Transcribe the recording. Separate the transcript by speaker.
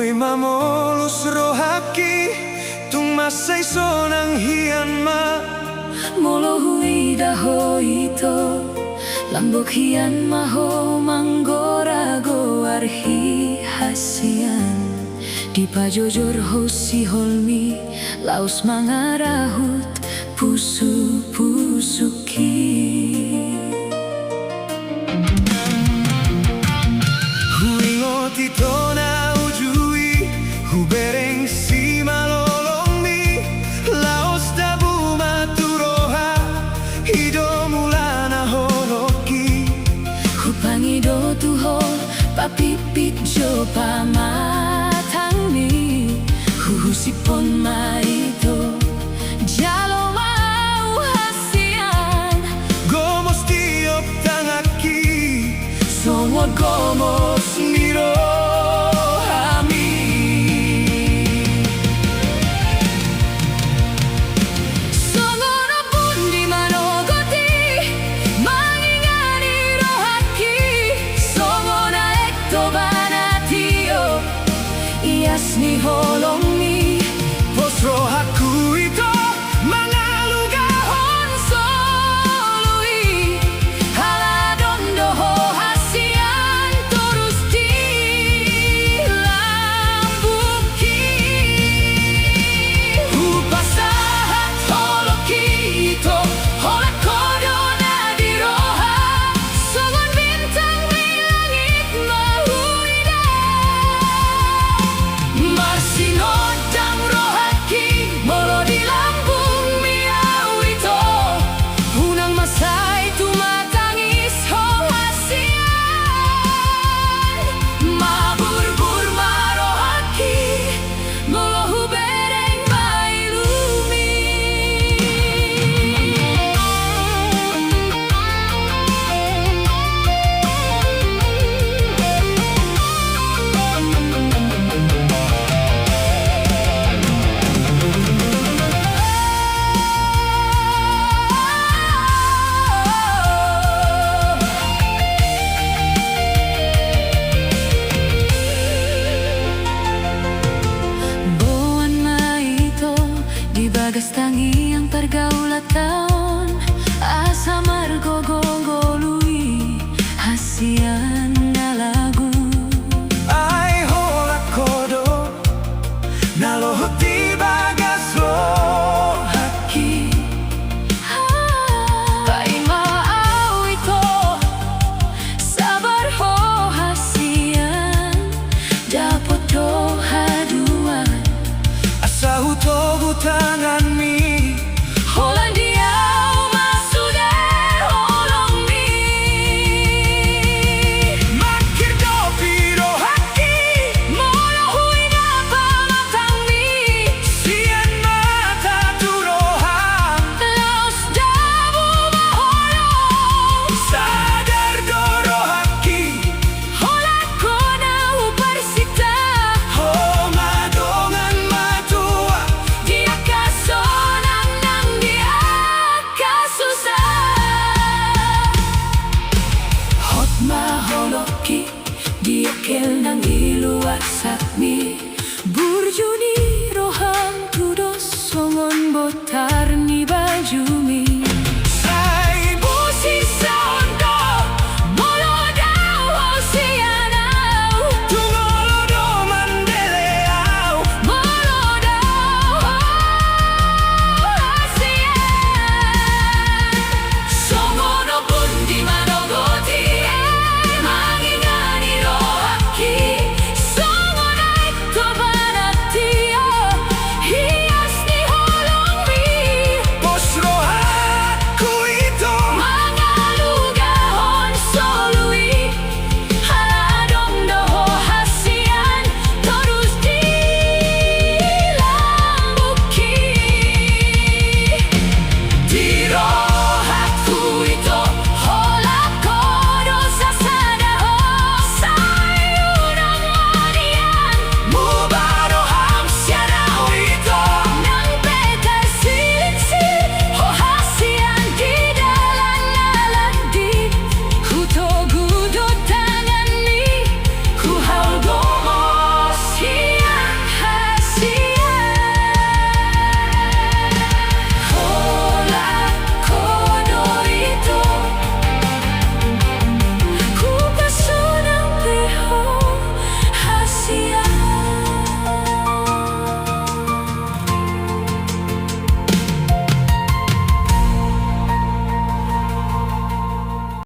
Speaker 1: Hui mamolus rohaki tung masay sonang hian ma
Speaker 2: Molo hui daho ito lambok hian maho manggorago arhi hasian di pajojor hosi holmi laus mangarahut pusu pusuki
Speaker 1: Hui ngoti tona ujui hu bereng si malolong mi laos dabu maturoha hido mulana holoki
Speaker 2: hu pangido tuho papipit jo pamatang mi hu sipon maito jalo mau hasian
Speaker 1: gomos tiop tangaki somot gomos miro ami
Speaker 2: Songono pun di manogoti mangingani rohaki Songona ekto banatio iasni holongi
Speaker 1: posro haku ito
Speaker 2: mangalugahon solui haladondo ho hasian terus dilambuki
Speaker 1: upasahat
Speaker 2: holoki ito hola kodona di roha songon bintang di langit mahuida marsinodang rohaki molo di lambung miau ito unang masay tumatangis ho hasian maburbur marohaki molo hubereng mailumi Boan maito di bagas tangi yang pergaulat taon asa margo gogolui hasian lagu
Speaker 1: ai hola kodo nalohoti bagas rohaki
Speaker 2: pai mau ito sabar ho hasian dapot do haduan
Speaker 1: asa hutobu tangan mi
Speaker 2: Hollandiau masude holong mi
Speaker 1: makir dopi rohaki
Speaker 2: Molo hui napa matang mi
Speaker 1: sian mata turoham
Speaker 2: Laos dabu maholong
Speaker 1: sadar do rohaki
Speaker 2: Hola kona uparsita
Speaker 1: ho madongan matua
Speaker 2: Dia kasonang nang dia kasusah Hot maholoki Dia kel nang iluwat sakmi Burjuni